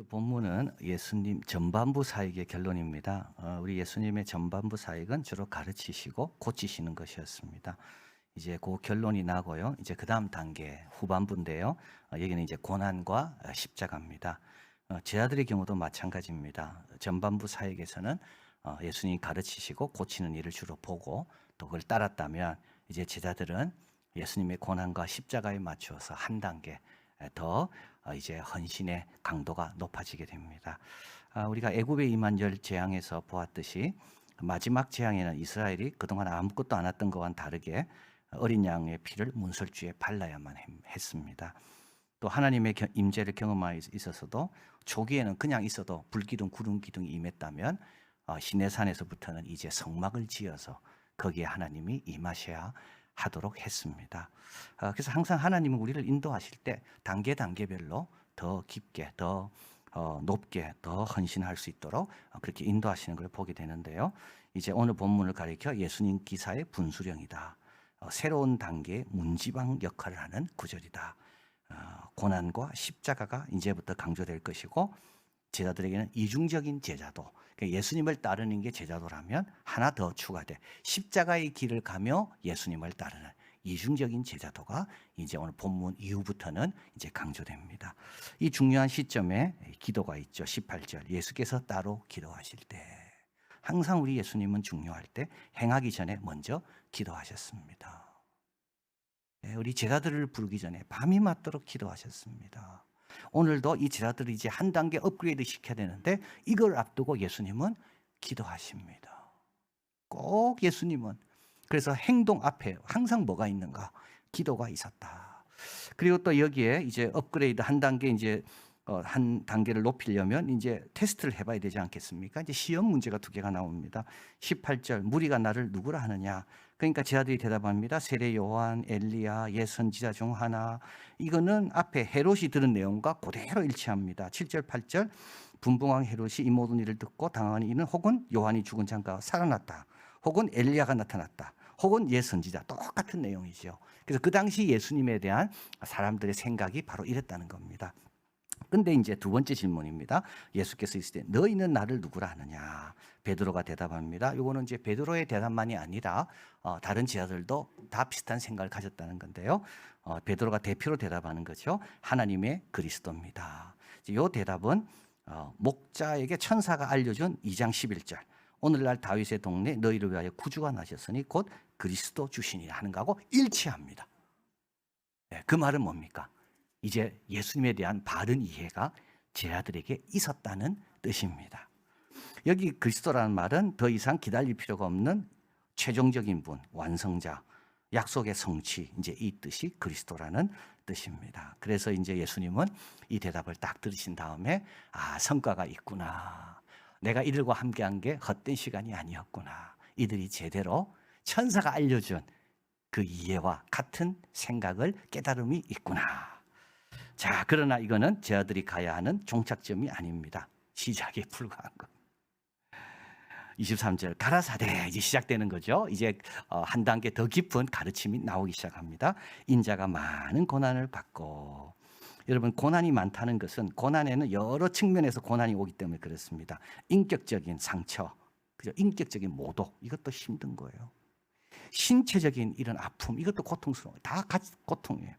오늘 본문은 예수님 전반부 사역의 결론입니다. 우리 예수님의 전반부 사역은 주로 가르치시고 고치시는 것이었습니다. 이제 그 결론이 나고요. 이제 그 다음 단계 후반부인데요. 여기는 이제 고난과 십자가입니다. 제자들의 경우도 마찬가지입니다. 전반부 사역에서는 예수님이 가르치시고 고치는 일을 주로 보고 또 그걸 따랐다면 이제 제자들은 예수님의 고난과 십자가에 맞추어서 한 단계 더 이제 헌신의 강도가 높아지게 됩니다. 우리가 애굽에 임한 열 재앙에서 보았듯이 마지막 재앙에는 이스라엘이 그동안 아무것도 안 했던 것과는 다르게 어린 양의 피를 문설주에 발라야만 했습니다. 또 하나님의 임재를 경험하여 있어서도 초기에는 그냥 있어도 불기둥 구름 기둥이 임했다면 시내산에서부터는 이제 성막을 지어서 거기에 하나님이 임하셔야 하도록 했습니다. 그래서 항상 하나님은 우리를 인도하실 때 단계별로 더 깊게, 더 높게, 더 헌신할 수 있도록 그렇게 인도하시는 걸 보게 되는데요. 이제 오늘 본문을 가리켜 예수님 기사의 분수령이다. 새로운 단계의 문지방 역할을 하는 구절이다. 고난과 십자가가 이제부터 강조될 것이고 제자들에게는 이중적인 제자도, 그러니까 예수님을 따르는 게 제자도라면 하나 더 추가돼 십자가의 길을 가며 예수님을 따르는 이중적인 제자도가 이제 오늘 본문 이후부터는 이제 강조됩니다. 이 중요한 시점에 기도가 있죠. 18절 예수께서 따로 기도하실 때, 항상 우리 예수님은 중요할 때 행하기 전에 먼저 기도하셨습니다. 우리 제자들을 부르기 전에 밤이 맞도록 기도하셨습니다. 오늘도 이 제자들이 이제 한 단계 업그레이드 시켜야 되는데 이걸 앞두고 예수님은 기도하십니다. 꼭 예수님은 그래서 행동 앞에 항상 뭐가 있는가? 기도가 있었다. 그리고 또 여기에 이제 업그레이드 한 단계 이제 한 단계를 높이려면 이제 테스트를 해봐야 되지 않겠습니까? 이제 시험 문제가 두 개가 나옵니다. 18절 무리가 나를 누구라 하느냐? 그러니까 제자들이 대답합니다. 세례 요한, 엘리야, 옛 선지자 중 하나. 이거는 앞에 헤롯이 들은 내용과 그대로 일치합니다. 7절, 8절 분봉왕 헤롯이 이 모든 일을 듣고 당하니 이는 혹은 요한이 죽은 자가 살아났다. 혹은 엘리야가 나타났다. 혹은 옛 선지자. 똑같은 내용이죠. 그래서 그 당시 예수님에 대한 사람들의 생각이 바로 이랬다는 겁니다. 근데 이제 두 번째 질문입니다. 예수께서 있을 때 너희는 나를 누구라 하느냐? 베드로가 대답합니다. 이거는 이제 베드로의 대답만이 아니라 다른 제자들도 다 비슷한 생각을 가졌다는 건데요. 베드로가 대표로 대답하는 거죠. 하나님의 그리스도입니다. 이 대답은 목자에게 천사가 알려준 2장 11절 오늘날 다윗의 동네 너희를 위하여 구주가 나셨으니 곧 그리스도 주시니라 하는 거하고 일치합니다. 그 말은 뭡니까? 이제 예수님에 대한 바른 이해가 제자들에게 있었다는 뜻입니다. 여기 그리스도라는 말은 더 이상 기다릴 필요가 없는 최종적인 분, 완성자, 약속의 성취, 이제 이 뜻이 그리스도라는 뜻입니다. 그래서 이제 예수님은 이 대답을 딱 들으신 다음에 성과가 있구나. 내가 이들과 함께한 게 헛된 시간이 아니었구나. 이들이 제대로 천사가 알려준 그 이해와 같은 생각을 깨달음이 있구나. 자, 그러나 이거는 제자들이 가야 하는 종착점이 아닙니다. 시작에 불과한 것. 23절 가라사대 이제 시작되는 거죠. 이제 한 단계 더 깊은 가르침이 나오기 시작합니다. 인자가 많은 고난을 받고, 여러분 고난이 많다는 것은 고난에는 여러 측면에서 고난이 오기 때문에 그렇습니다. 인격적인 상처, 그죠? 인격적인 모독, 이것도 힘든 거예요. 신체적인 이런 아픔, 이것도 고통스러워요. 다 같이 고통이에요.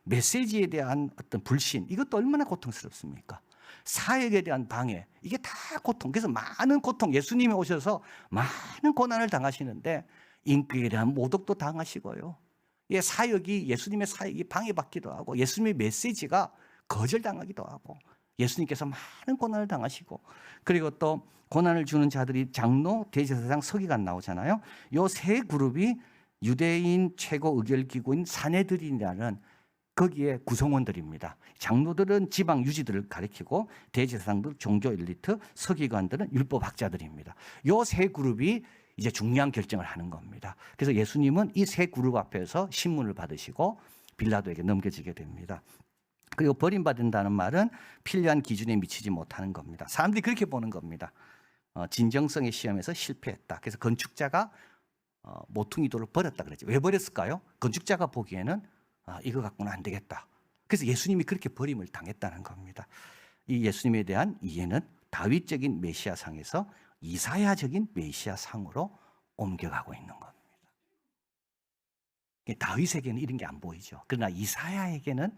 메시지에 대한 어떤 불신, 이것도 얼마나 고통스럽습니까? 사역에 대한 방해, 이게 다 고통. 그래서 많은 고통, 예수님이 오셔서 많은 고난을 당하시는데 인격에 대한 모독도 당하시고요. 사역이, 예수님의 사역이 방해받기도 하고 예수님의 메시지가 거절당하기도 하고 예수님께서 많은 고난을 당하시고, 그리고 또 고난을 주는 자들이 장로, 대제사장, 서기관 나오잖아요. 이 세 그룹이 유대인 최고 의결기구인 사내들이라는 거기에 구성원들입니다. 장로들은 지방 유지들을 가리키고 대제사장들 종교 엘리트, 서기관들은 율법학자들입니다. 이 세 그룹이 이제 중요한 결정을 하는 겁니다. 그래서 예수님은 이 세 그룹 앞에서 신문을 받으시고 빌라도에게 넘겨지게 됩니다. 그리고 버림받는다는 말은 필요한 기준에 미치지 못하는 겁니다. 사람들이 그렇게 보는 겁니다. 진정성의 시험에서 실패했다. 그래서 건축자가 모퉁이돌을 버렸다 그랬죠. 왜 버렸을까요? 건축자가 보기에는 이거 갖고는 안 되겠다. 그래서 예수님이 그렇게 버림을 당했다는 겁니다. 이 예수님에 대한 이해는 다윗적인 메시아상에서 이사야적인 메시아상으로 옮겨가고 있는 겁니다. 다윗에게는 이런 게 안 보이죠. 그러나 이사야에게는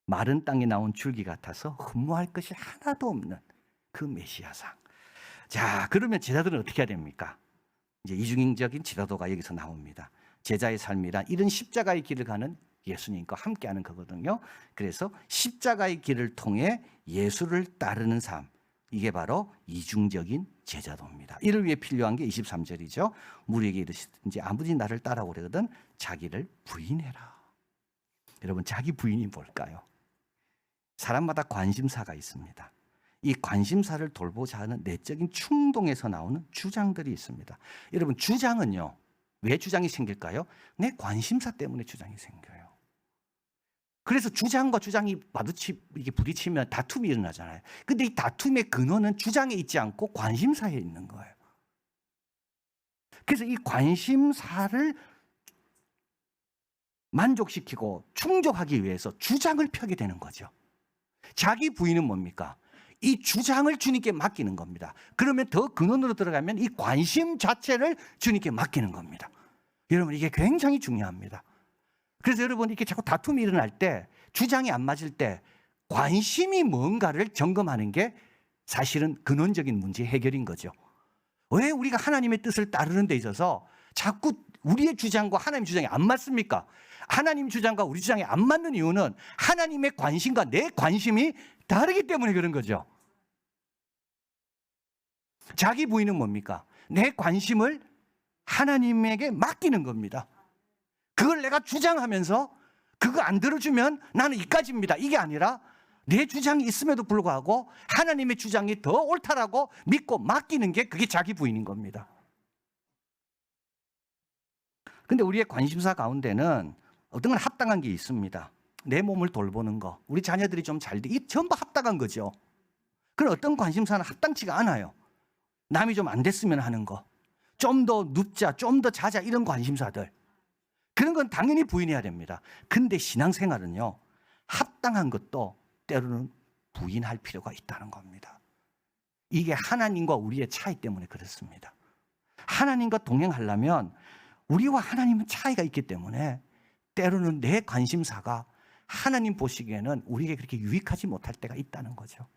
마른 땅에 나온 줄기 같아서 흠모할 것이 하나도 없는 그 메시아상. 자, 그러면 제자들은 어떻게 해야 됩니까? 이제 이중적인 지도가 여기서 나옵니다. 제자의 삶이란 이런 십자가의 길을 가는 예수님과 함께하는 거거든요. 그래서 십자가의 길을 통해 예수를 따르는 삶, 이게 바로 이중적인 제자도입니다. 이를 위해 필요한 게 23절이죠. 무리에게 이르시든지 아무든지 나를 따라오려 그러거든 자기를 부인해라. 여러분, 자기 부인이 뭘까요? 사람마다 관심사가 있습니다. 이 관심사를 돌보자 하는 내적인 충동에서 나오는 주장들이 있습니다. 여러분, 주장은요, 왜 주장이 생길까요? 내 관심사 때문에 주장이 생겨요. 그래서 주장과 주장이 이게 부딪히면 다툼이 일어나잖아요. 근데 이 다툼의 근원은 주장에 있지 않고 관심사에 있는 거예요. 그래서 이 관심사를 만족시키고 충족하기 위해서 주장을 펴게 되는 거죠. 자기 부인은 뭡니까? 이 주장을 주님께 맡기는 겁니다. 그러면 더 근원으로 들어가면 이 관심 자체를 주님께 맡기는 겁니다. 여러분, 이게 굉장히 중요합니다. 그래서 여러분, 이렇게 자꾸 다툼이 일어날 때, 주장이 안 맞을 때 관심이 뭔가를 점검하는 게 사실은 근원적인 문제 해결인 거죠. 왜 우리가 하나님의 뜻을 따르는 데 있어서 자꾸 우리의 주장과 하나님 주장이 안 맞습니까? 하나님 주장과 우리 주장이 안 맞는 이유는 하나님의 관심과 내 관심이 다르기 때문에 그런 거죠. 자기 부인은 뭡니까? 내 관심을 하나님에게 맡기는 겁니다. 그걸 내가 주장하면서 그거 안 들어주면 나는 이까지입니다. 이게 아니라 내 주장이 있음에도 불구하고 하나님의 주장이 더 옳다라고 믿고 맡기는 게 그게 자기 부인인 겁니다. 근데 우리의 관심사 가운데는 어떤 건 합당한 게 있습니다. 내 몸을 돌보는 거, 우리 자녀들이 좀 잘 돼, 이 전부 합당한 거죠. 그럼 어떤 관심사는 합당치가 않아요. 남이 좀 안 됐으면 하는 거, 좀 더 눕자, 좀 더 자자, 이런 관심사들, 그런 건 당연히 부인해야 됩니다. 근데 신앙생활은요, 합당한 것도 때로는 부인할 필요가 있다는 겁니다. 이게 하나님과 우리의 차이 때문에 그렇습니다. 하나님과 동행하려면 우리와 하나님은 차이가 있기 때문에 때로는 내 관심사가 하나님 보시기에는 우리에게 그렇게 유익하지 못할 때가 있다는 거죠.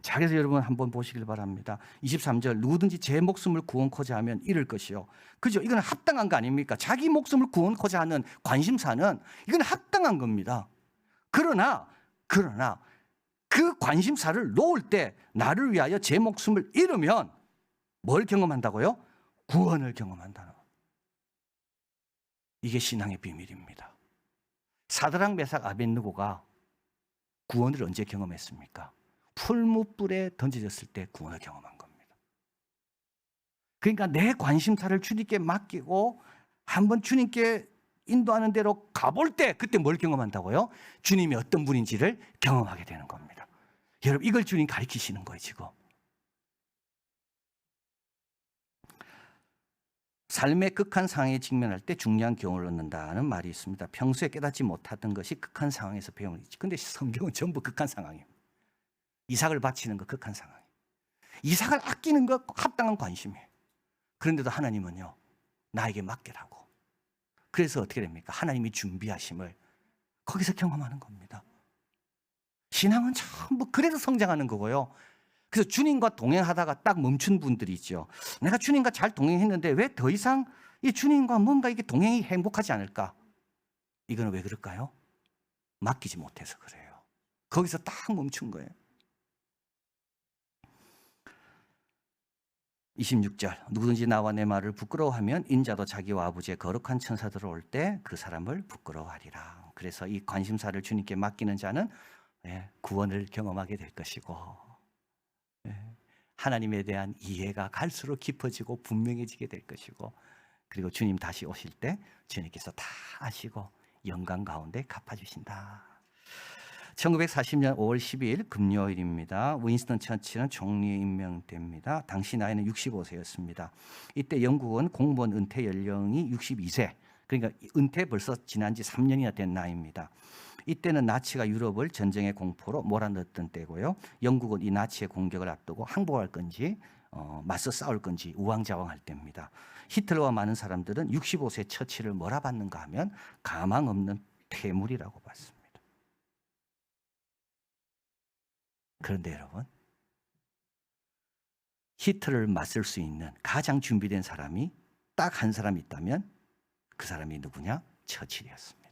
자, 그래서 여러분 한번 보시길 바랍니다. 23절, 누구든지 제 목숨을 구원코자 하면 잃을 것이요. 그죠? 이건 합당한 거 아닙니까? 자기 목숨을 구원코자 하는 관심사는 이건 합당한 겁니다. 그러나 그 관심사를 놓을 때 나를 위하여 제 목숨을 잃으면 뭘 경험한다고요? 구원을 경험한다는 거예요. 이게 신앙의 비밀입니다. 사드락, 메삭, 아벳느고가 구원을 언제 경험했습니까? 풀무불에 던져졌을 때 구원을 경험한 겁니다. 그러니까 내 관심사를 주님께 맡기고 한번 주님께 인도하는 대로 가볼 때 그때 뭘 경험한다고요? 주님이 어떤 분인지를 경험하게 되는 겁니다. 여러분, 이걸 주님 가르치시는 거예요, 지금. 삶의 극한 상황에 직면할 때 중요한 교훈을 얻는다는 말이 있습니다. 평소에 깨닫지 못하던 것이 극한 상황에서 배우는 거지. 근데 성경은 전부 극한 상황이에요. 이삭을 바치는 거 극한 상황이에요. 이삭을 아끼는 거 합당한 관심이에요. 그런데도 하나님은요, 나에게 맡기라고. 그래서 어떻게 됩니까? 하나님이 준비하심을 거기서 경험하는 겁니다. 신앙은 전부 그래서 성장하는 거고요. 그래서 주님과 동행하다가 딱 멈춘 분들이 있죠. 내가 주님과 잘 동행했는데 왜 더 이상 이 주님과 뭔가 이게 동행이 행복하지 않을까? 이거는 왜 그럴까요? 맡기지 못해서 그래요. 거기서 딱 멈춘 거예요. 26절, 누구든지 나와 내 말을 부끄러워하면 인자도 자기와 아버지의 거룩한 천사들 올 때 그 사람을 부끄러워하리라. 그래서 이 관심사를 주님께 맡기는 자는 구원을 경험하게 될 것이고, 하나님에 대한 이해가 갈수록 깊어지고 분명해지게 될 것이고, 그리고 주님 다시 오실 때 주님께서 다 아시고 영광 가운데 갚아주신다. 1940년 5월 12일 금요일입니다. 윈스턴 처칠은 총리에 임명됩니다. 당시 나이는 65세였습니다. 이때 영국은 공무원 은퇴 연령이 62세, 그러니까 은퇴 벌써 지난 지 3년이나 된 나이입니다. 이때는 나치가 유럽을 전쟁의 공포로 몰아넣었던 때고요. 영국은 이 나치의 공격을 앞두고 항복할 건지 맞서 싸울 건지 우왕좌왕할 때입니다. 히틀러와 많은 사람들은 65세 처치를 뭐라 받는가 하면 가망 없는 퇴물이라고 봤습니다. 그런데 여러분, 히틀러를 맞설 수 있는 가장 준비된 사람이 딱 한 사람 있다면 그 사람이 누구냐? 처칠이었습니다.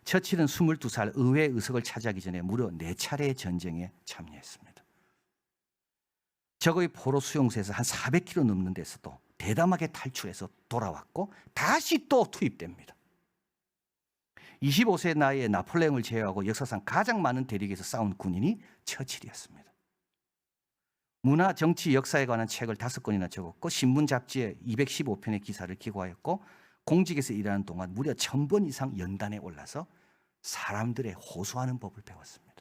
처칠은 22살 의회 의석을 차지하기 전에 무려 4차례의 전쟁에 참여했습니다. 적의 포로 수용소에서 한 400km 넘는 데서도 대담하게 탈출해서 돌아왔고 다시 또 투입됩니다. 25세 나이에 나폴레옹을 제외하고 역사상 가장 많은 대륙에서 싸운 군인이 처칠이었습니다. 문화, 정치, 역사에 관한 책을 5권이나 적었고 신문 잡지에 215편의 기사를 기고하였고 공직에서 일하는 동안 무려 1000번 이상 연단에 올라서 사람들의 호소하는 법을 배웠습니다.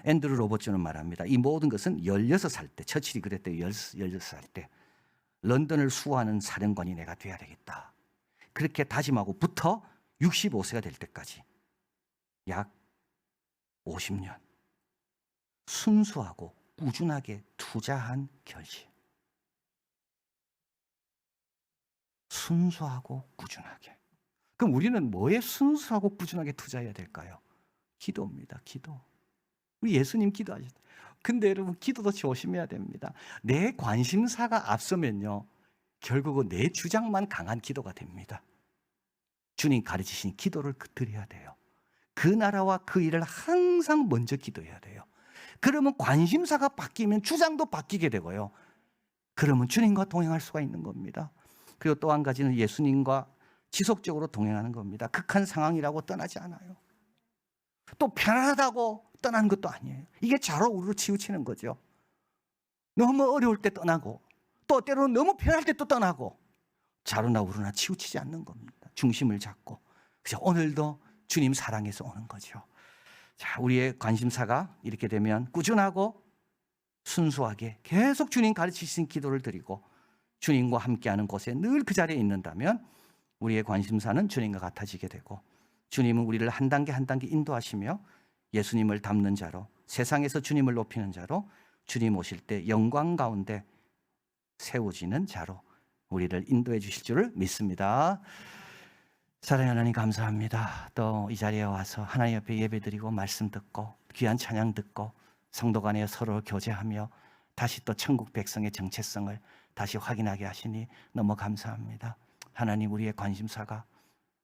앤드루 로버츠는 말합니다. 이 모든 것은 16살 때, 처칠이 그랬대요. 16살 때 런던을 수호하는 사령관이 내가 돼야 되겠다. 그렇게 다짐하고부터 65세가 될 때까지 약 50년 순수하고 꾸준하게 투자한 결실. 순수하고 꾸준하게. 그럼 우리는 뭐에 순수하고 꾸준하게 투자해야 될까요? 기도입니다. 기도. 우리 예수님 기도하셨어요. 근데 여러분 기도도 조심해야 됩니다. 내 관심사가 앞서면요. 결국은 내 주장만 강한 기도가 됩니다. 주님 가르치신 기도를 드려야 돼요. 그 나라와 그 일을 항상 먼저 기도해야 돼요. 그러면 관심사가 바뀌면 주장도 바뀌게 되고요. 그러면 주님과 동행할 수가 있는 겁니다. 그리고 또 한 가지는 예수님과 지속적으로 동행하는 겁니다. 극한 상황이라고 떠나지 않아요. 또 편안하다고 떠나는 것도 아니에요. 이게 좌로우로 치우치는 거죠. 너무 어려울 때 떠나고 또 때로는 너무 편할 때 또 떠나고 좌로나 우로나 치우치지 않는 겁니다. 중심을 잡고. 그래서 오늘도 주님 사랑해서 오는 거죠. 자, 우리의 관심사가 이렇게 되면 꾸준하고 순수하게 계속 주님 가르치신 기도를 드리고 주님과 함께하는 곳에 늘 그 자리에 있는다면 우리의 관심사는 주님과 같아지게 되고 주님은 우리를 한 단계 한 단계 인도하시며 예수님을 닮는 자로 세상에서 주님을 높이는 자로 주님 오실 때 영광 가운데 세워지는 자로 우리를 인도해 주실 줄을 믿습니다. 사랑하는 하나님 감사합니다. 또 이 자리에 와서 하나님 옆에 예배드리고 말씀 듣고 귀한 찬양 듣고 성도 간에 서로 교제하며 다시 또 천국 백성의 정체성을 다시 확인하게 하시니 너무 감사합니다. 하나님 우리의 관심사가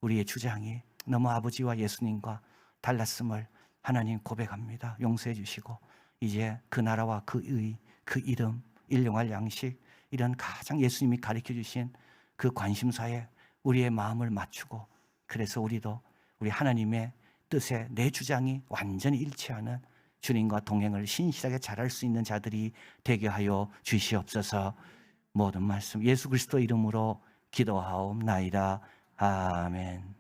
우리의 주장이 너무 아버지와 예수님과 달랐음을 하나님 고백합니다. 용서해 주시고 이제 그 나라와 그 의, 그 이름, 일용할 양식 이런 가장 예수님이 가르쳐 주신 그 관심사에 우리의 마음을 맞추고 그래서 우리도 우리 하나님의 뜻에 내 주장이 완전히 일치하는 주님과 동행을 신실하게 잘할 수 있는 자들이 되게 하여 주시옵소서. 모든 말씀 예수 그리스도 이름으로 기도하옵나이다. 아멘.